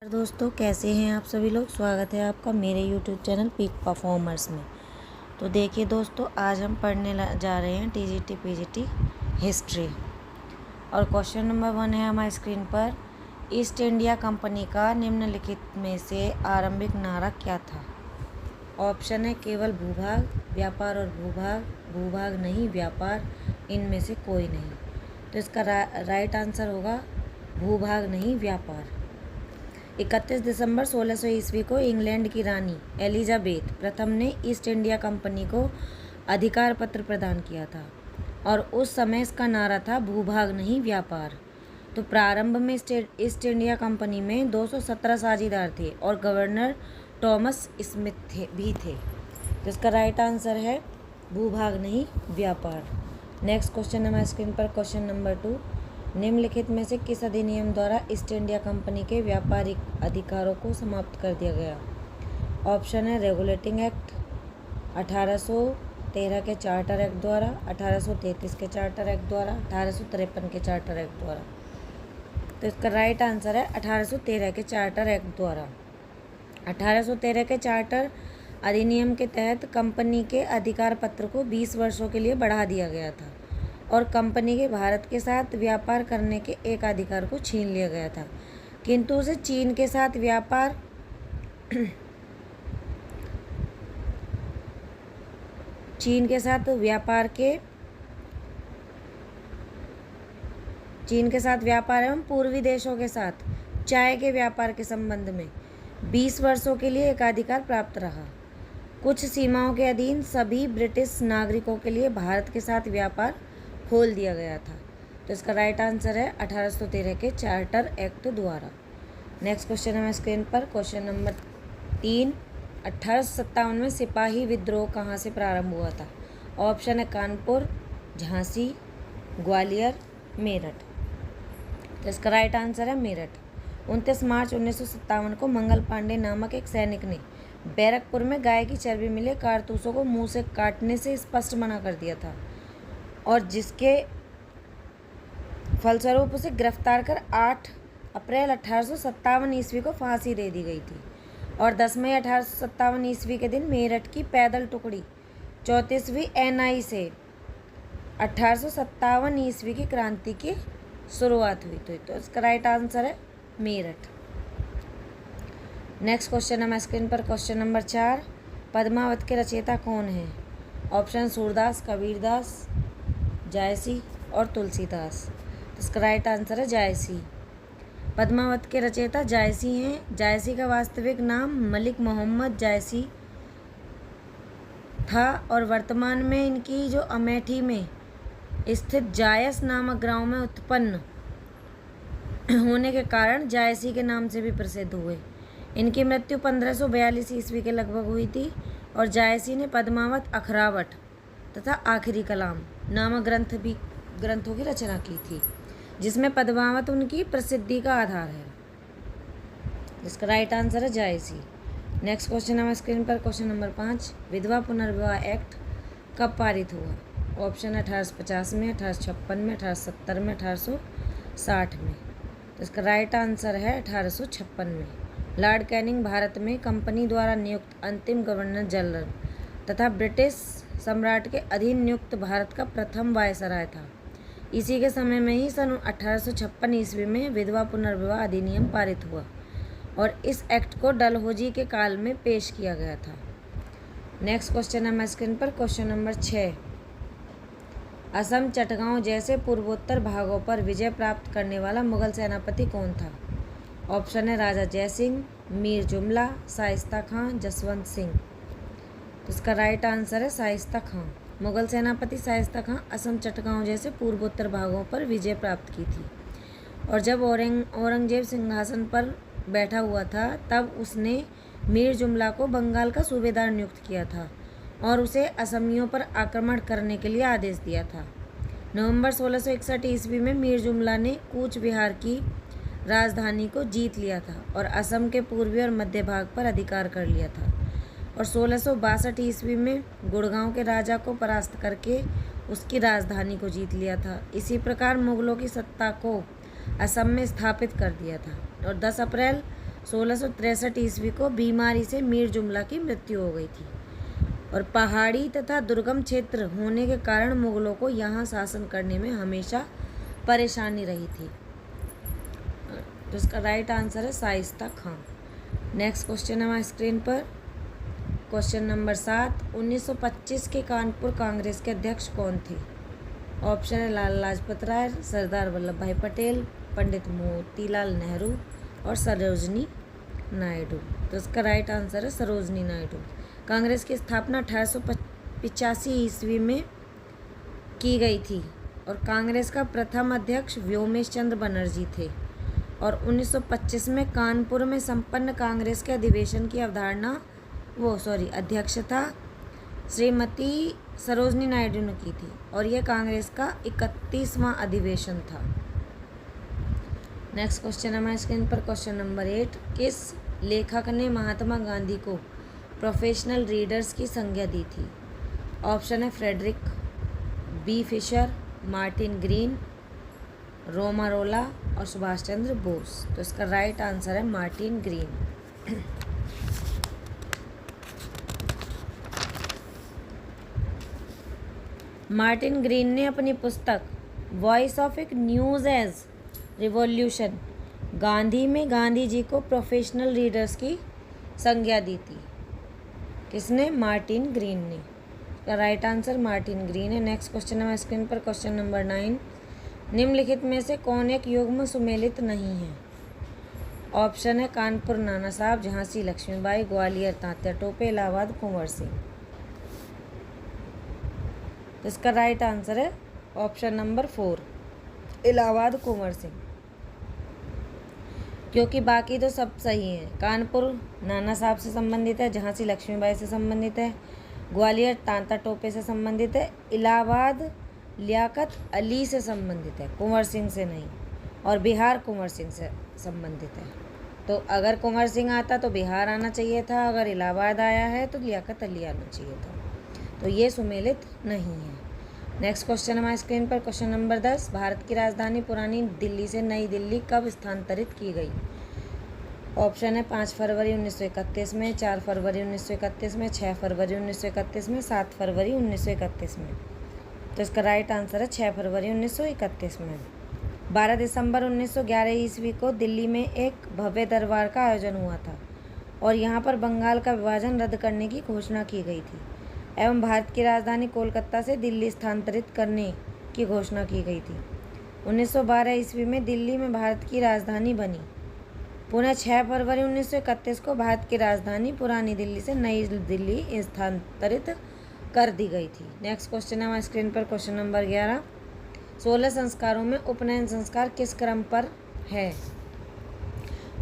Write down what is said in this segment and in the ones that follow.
दोस्तों, कैसे हैं आप सभी लोग। स्वागत है आपका मेरे YouTube चैनल पीक परफॉर्मर्स में। तो देखिए दोस्तों, आज हम पढ़ने जा रहे हैं TGT PGT हिस्ट्री। और क्वेश्चन नंबर 1 है हमारी स्क्रीन पर। ईस्ट इंडिया कंपनी का निम्नलिखित में से आरंभिक नारा क्या था। ऑप्शन है केवल भूभाग, व्यापार और भूभाग, भूभाग नहीं व्यापार, इनमें से कोई नहीं। तो इसका राइट आंसर होगा भूभाग नहीं व्यापार। 31 दिसंबर 1600 ईस्वी को इंग्लैंड की रानी एलिजाबेथ प्रथम ने ईस्ट इंडिया कंपनी को अधिकार पत्र प्रदान किया था और उस समय इसका नारा था भूभाग नहीं व्यापार। तो प्रारंभ में ईस्ट इंडिया कंपनी में 217 साझेदार थे और गवर्नर थॉमस स्मिथ भी थे। तो इसका राइट आंसर है भूभाग नहीं व्यापार। नेक्स्ट क्वेश्चन हमारे स्क्रीन पर क्वेश्चन नंबर 2। निम्नलिखित में से किस अधिनियम द्वारा ईस्ट इंडिया कंपनी के व्यापारिक अधिकारों को समाप्त कर दिया गया। ऑप्शन है रेगुलेटिंग एक्ट, 1813 के चार्टर एक्ट द्वारा, 1833 के चार्टर एक्ट द्वारा, 1853 के चार्टर एक्ट द्वारा। तो इसका राइट आंसर है 1813 के चार्टर एक्ट द्वारा। 1813 के चार्टर अधिनियम के तहत कंपनी के अधिकार पत्र को 20 वर्षों के लिए बढ़ा दिया गया था और कंपनी के भारत के साथ व्यापार करने के एक अधिकार को छीन लिया गया था, किंतु उसे चीन के साथ व्यापार एवं पूर्वी देशों के साथ चाय के व्यापार के संबंध में 20 वर्षों के लिए एकाधिकार प्राप्त रहा। कुछ सीमाओं के अधीन सभी ब्रिटिश नागरिकों के लिए भारत के साथ व्यापार खोल दिया गया था। तो इसका राइट आंसर है 1813 के चार्टर एक्ट द्वारा। नेक्स्ट क्वेश्चन है स्क्रीन पर क्वेश्चन नंबर 3। 1857 में सिपाही विद्रोह कहाँ से प्रारंभ हुआ था। ऑप्शन है कानपुर, झांसी, ग्वालियर, मेरठ। तो इसका राइट आंसर है मेरठ। 29 मार्च 1957 को मंगल पांडे नामक एक सैनिक ने बैरकपुर में गाय की चर्बी मिले कारतूसों को मुंह से काटने से स्पष्ट मना कर दिया था और जिसके फलस्वरूप उसे गिरफ्तार कर 8 अप्रैल 1857 ईस्वी को फांसी दे दी गई थी। और 10 मई 1857 ईस्वी के दिन मेरठ की पैदल टुकड़ी 34वीं NI से 1857 ईस्वी की क्रांति की शुरुआत हुई थी। तो इसका राइट आंसर है मेरठ। नेक्स्ट क्वेश्चन है स्क्रीन पर क्वेश्चन नंबर 4। पद्मावत के रचयिता कौन हैं। ऑप्शन सूरदास, कबीरदास, जायसी और तुलसीदास। तो इसका राइट आंसर है जायसी। पद्मावत के रचयिता जायसी हैं। जायसी का वास्तविक नाम मलिक मोहम्मद जायसी था और वर्तमान में इनकी जो अमेठी में स्थित जायस नामक गांव में उत्पन्न होने के कारण जायसी के नाम से भी प्रसिद्ध हुए। इनकी मृत्यु 1542 ईस्वी के लगभग हुई थी और जायसी ने पद्मावत, अखरावट तथा आखिरी कलाम नामक ग्रंथों की रचना की थी, जिसमें पद्मावत उनकी प्रसिद्धि का आधार है। इसका राइट आंसर है जायसी। नेक्स्ट क्वेश्चन है स्क्रीन पर क्वेश्चन नंबर 5। विधवा पुनर्विवाह एक्ट कब पारित हुआ। ऑप्शन है 1850 में, 1856 में, 1870 में, 1860 में। तो इसका राइट आंसर है 1856 में। लॉर्ड कैनिंग भारत में कंपनी द्वारा नियुक्त अंतिम गवर्नर जनरल तथा ब्रिटिश सम्राट के अधीन नियुक्त भारत का प्रथम वायसराय था। इसी के समय में ही सन 1856 ईस्वी में विधवा पुनर्विवाह अधिनियम पारित हुआ और इस एक्ट को डलहौजी के काल में पेश किया गया था। नेक्स्ट क्वेश्चन है स्क्रीन पर क्वेश्चन नंबर 6। असम, चटगांव जैसे पूर्वोत्तर भागों पर विजय प्राप्त करने वाला मुगल सेनापति कौन था। ऑप्शन है राजा जयसिंह, मीर जुमला, शाइस्ता खां, जसवंत सिंह। तो इसका राइट आंसर है शाइस्ता खां। मुगल सेनापति शाइस्ता खां असम, चटगांव जैसे पूर्वोत्तर भागों पर विजय प्राप्त की थी और जब औरंगजेब सिंहासन पर बैठा हुआ था तब उसने मीर जुमला को बंगाल का सूबेदार नियुक्त किया था और उसे असमियों पर आक्रमण करने के लिए आदेश दिया था। नवंबर 1661 ईस्वी में मीर जुमला ने कूच बिहार की राजधानी को जीत लिया था और असम के पूर्वी और मध्य भाग पर अधिकार कर लिया था और 1662 ईस्वी में गुड़गांव के राजा को परास्त करके उसकी राजधानी को जीत लिया था। इसी प्रकार मुगलों की सत्ता को असम में स्थापित कर दिया था और 10 अप्रैल 1663 ईस्वी को बीमारी से मीर जुमला की मृत्यु हो गई थी और पहाड़ी तथा दुर्गम क्षेत्र होने के कारण मुगलों को यहाँ शासन करने में हमेशा परेशानी रही थी। तो इसका राइट आंसर है शाइस्ता खां। नेक्स्ट क्वेश्चन है हमारे स्क्रीन पर, क्वेश्चन नंबर 7। 1925 के कानपुर कांग्रेस के अध्यक्ष कौन थे? ऑप्शन है लाला लाजपत राय, सरदार वल्लभ भाई पटेल, पंडित मोतीलाल नेहरू और सरोजनी नायडू। तो इसका राइट आंसर है सरोजनी नायडू। कांग्रेस की स्थापना 1885 ईस्वी में की गई थी और कांग्रेस का प्रथम अध्यक्ष व्योमेश चंद्र बनर्जी थे और 1925 में कानपुर में संपन्न कांग्रेस के अधिवेशन की अध्यक्षता श्रीमती सरोजनी नायडू ने की थी और यह कांग्रेस का 31वां अधिवेशन था। नेक्स्ट क्वेश्चन हमारे स्क्रीन पर, क्वेश्चन नंबर 8। किस लेखक ने महात्मा गांधी को प्रोफेशनल रीडर्स की संज्ञा दी थी? ऑप्शन है Frederick B Fisher, Martin Green, Romain Rolland और सुभाष चंद्र बोस। तो इसका राइट आंसर है मार्टिन ग्रीन। मार्टिन ग्रीन ने अपनी पुस्तक वॉइस ऑफ एक न्यूज़ एज रिवॉल्यूशन गांधी में गांधी जी को प्रोफेशनल रीडर्स की संज्ञा दी थी। किसने? मार्टिन ग्रीन ने। इसका राइट आंसर मार्टिन ग्रीन है। नेक्स्ट क्वेश्चन है स्क्रीन पर, क्वेश्चन नंबर 9। निम्नलिखित में से कौन एक युग्म सुमेलित नहीं है? ऑप्शन है कानपुर नाना साहब, झांसी लक्ष्मीबाई, ग्वालियर तात्या टोपे, इलाहाबाद कुंवर सिंह। तो इसका राइट आंसर है ऑप्शन नंबर 4, इलाहाबाद कुंवर सिंह, क्योंकि बाकी तो सब सही हैं। कानपुर नाना साहब से संबंधित है, झांसी लक्ष्मीबाई से संबंधित है, ग्वालियर तांता टोपे से संबंधित है, इलाहाबाद लियाकत अली से संबंधित है, कुंवर सिंह से नहीं, और बिहार कुंवर सिंह से संबंधित है। तो अगर कुंवर सिंह आता तो बिहार आना चाहिए था, अगर इलाहाबाद आया है तो लियाकत अली आना चाहिए था। तो ये सुमेलित नहीं है। नेक्स्ट क्वेश्चन हमारे स्क्रीन पर, क्वेश्चन नंबर 10। भारत की राजधानी पुरानी दिल्ली से नई दिल्ली कब स्थानांतरित की गई? ऑप्शन है 5 फरवरी 1931 में, 4 फरवरी 1931 में, 6 फरवरी 1931 में, 7 फरवरी 1931 में। तो इसका राइट आंसर है 6 फरवरी 1931 में। 12 दिसंबर 1911 ईस्वी को दिल्ली में एक भव्य दरबार का आयोजन हुआ था और यहाँ पर बंगाल का विभाजन रद्द करने की घोषणा की गई थी एवं भारत की राजधानी कोलकाता से दिल्ली स्थानांतरित करने की घोषणा की गई थी। 1912 ईस्वी में दिल्ली में भारत की राजधानी बनी। पुनः 6 फरवरी 1931 को भारत की राजधानी पुरानी दिल्ली से नई दिल्ली स्थानांतरित कर दी गई थी। नेक्स्ट क्वेश्चन है हमारे स्क्रीन पर, क्वेश्चन नंबर 11। 16 संस्कारों में उपनयन संस्कार किस क्रम पर है?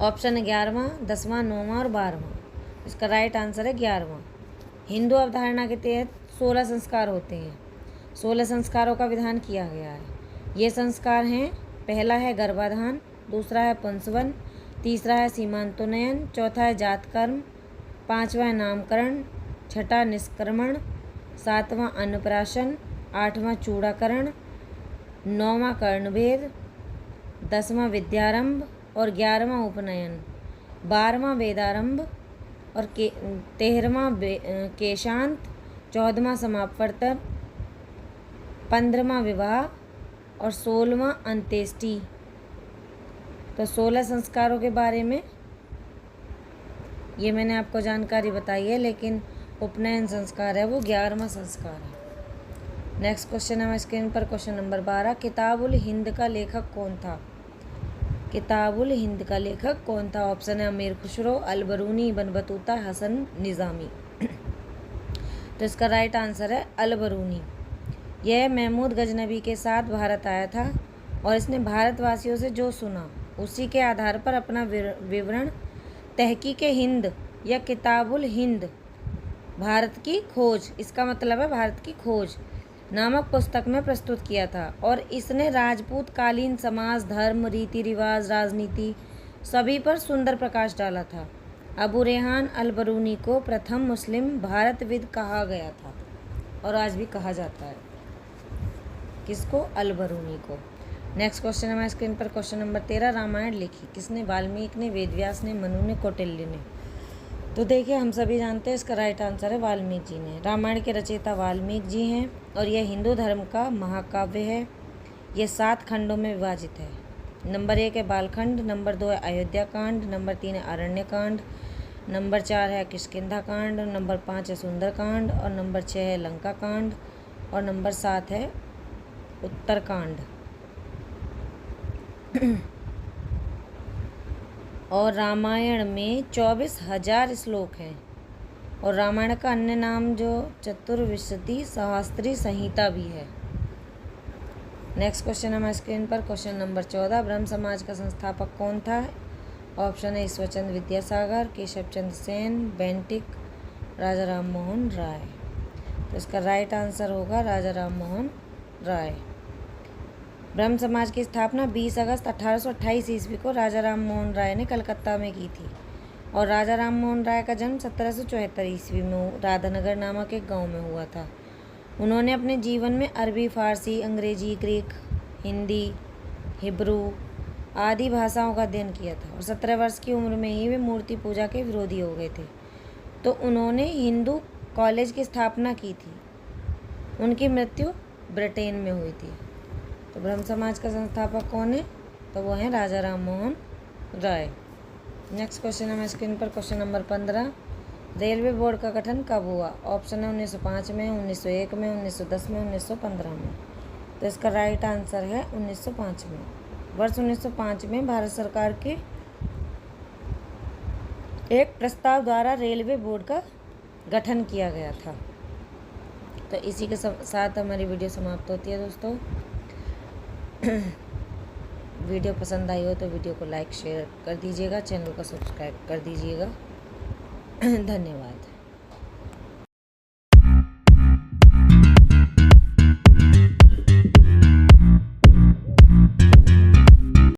ऑप्शन है 11वां, 10वां, 9वां और 12वां। इसका राइट आंसर है 11वां। हिंदू अवधारणा के तहत 16 संस्कार होते हैं। 16 संस्कारों का विधान किया गया है। ये संस्कार हैं, पहला है गर्भाधान, दूसरा है पुंसवन, तीसरा है सीमांतोन्नयन, चौथा है जातकर्म, 5वां है नामकरण, 6वां निष्क्रमण, 7वां अन्नप्राशन, 8वां चूड़ाकरण, 9वां कर्णभेद, 10वां विद्यारंभ और 11वां उपनयन, 12वां वेदारंभ और 13वां केशांत, 14वां समापवर्तन, 15वां विवाह और 16वां अंत्येष्टि। तो 16 संस्कारों के बारे में ये मैंने आपको जानकारी बताई है, लेकिन उपनयन संस्कार है वो 11वां संस्कार है। नेक्स्ट क्वेश्चन है हमारे स्क्रीन पर, क्वेश्चन नंबर 12। किताबुल हिंद का लेखक कौन था? किताबुल हिंद का लेखक कौन था? ऑप्शन है अमीर खुसरो, अलबरूनी, इब्न बतूता, हसन निज़ामी। तो इसका राइट आंसर है अलबरूनी। यह महमूद गजनबी के साथ भारत आया था और इसने भारतवासियों से जो सुना उसी के आधार पर अपना विवरण तहकीक हिंद या किताबुल हिंद भारत की खोज, इसका मतलब है भारत की खोज नामक पुस्तक में प्रस्तुत किया था और इसने राजपूत कालीन समाज, धर्म, रीति रिवाज, राजनीति सभी पर सुंदर प्रकाश डाला था। अबू रेहान अलबरूनी को प्रथम मुस्लिम भारतविद कहा गया था और आज भी कहा जाता है। किसको? अलबरूनी को। नेक्स्ट क्वेश्चन हमारे स्क्रीन पर क्वेश्चन नंबर 13, रामायण लिखी किसने? वाल्मीकि ने, वेदव्यास ने, मनु ने, कौटिल्य ने। तो देखिए हम सभी जानते हैं इसका राइट आंसर है वाल्मीकि जी ने। रामायण के रचयिता वाल्मीकि जी हैं और यह हिंदू धर्म का महाकाव्य है। यह 7 खंडों में विभाजित है। नंबर 1 है बालखंड, नंबर 2 है अयोध्या कांड, नंबर 3 है अरण्य कांड, नंबर 4 है किष्किंधा कांड, नंबर 5 है सुंदर कांड और नंबर 6 है लंका कांड और नंबर 7 है उत्तरकांड। और रामायण में 24,000 श्लोक हैं और रामायण का अन्य नाम जो चतुर्विंशति सहस्त्री संहिता भी है। नेक्स्ट क्वेश्चन हमारे स्क्रीन पर क्वेश्चन नंबर 14, ब्रह्म समाज का संस्थापक कौन था? ऑप्शन है ईश्वरचंद्र विद्यासागर, केशव चंद्र सेन, बेंटिक, राजा राम मोहन राय। तो इसका राइट आंसर होगा राजा राम मोहन राय। ब्रह्म समाज की स्थापना 20 अगस्त 1828 ईस्वी को राजा राम मोहन राय ने कलकत्ता में की थी और राजा राम मोहन राय का जन्म 1774 ईस्वी में राधानगर नामक एक गांव में हुआ था। उन्होंने अपने जीवन में अरबी, फारसी, अंग्रेजी, ग्रीक, हिंदी, हिब्रू आदि भाषाओं का अध्ययन किया था और 17 वर्ष की उम्र में ही वे मूर्ति पूजा के विरोधी हो गए थे। तो उन्होंने हिंदू कॉलेज की स्थापना की थी। उनकी मृत्यु ब्रिटेन में हुई थी। तो ब्रह्म समाज का संस्थापक कौन है? तो वो हैं राजा राम मोहन राय। नेक्स्ट क्वेश्चन हमारे स्क्रीन पर क्वेश्चन नंबर 15, रेलवे बोर्ड का गठन कब हुआ? ऑप्शन है 1905 में, 1901 में, 1910 में, 1915 में। तो इसका राइट आंसर है 1905 में। वर्ष 1905 में भारत सरकार के एक प्रस्ताव द्वारा रेलवे बोर्ड का गठन किया गया था। तो इसी के साथ हमारी वीडियो समाप्त होती है दोस्तों। वीडियो पसंद आई हो तो वीडियो को लाइक शेयर कर दीजिएगा, चैनल को सब्सक्राइब कर दीजिएगा। धन्यवाद।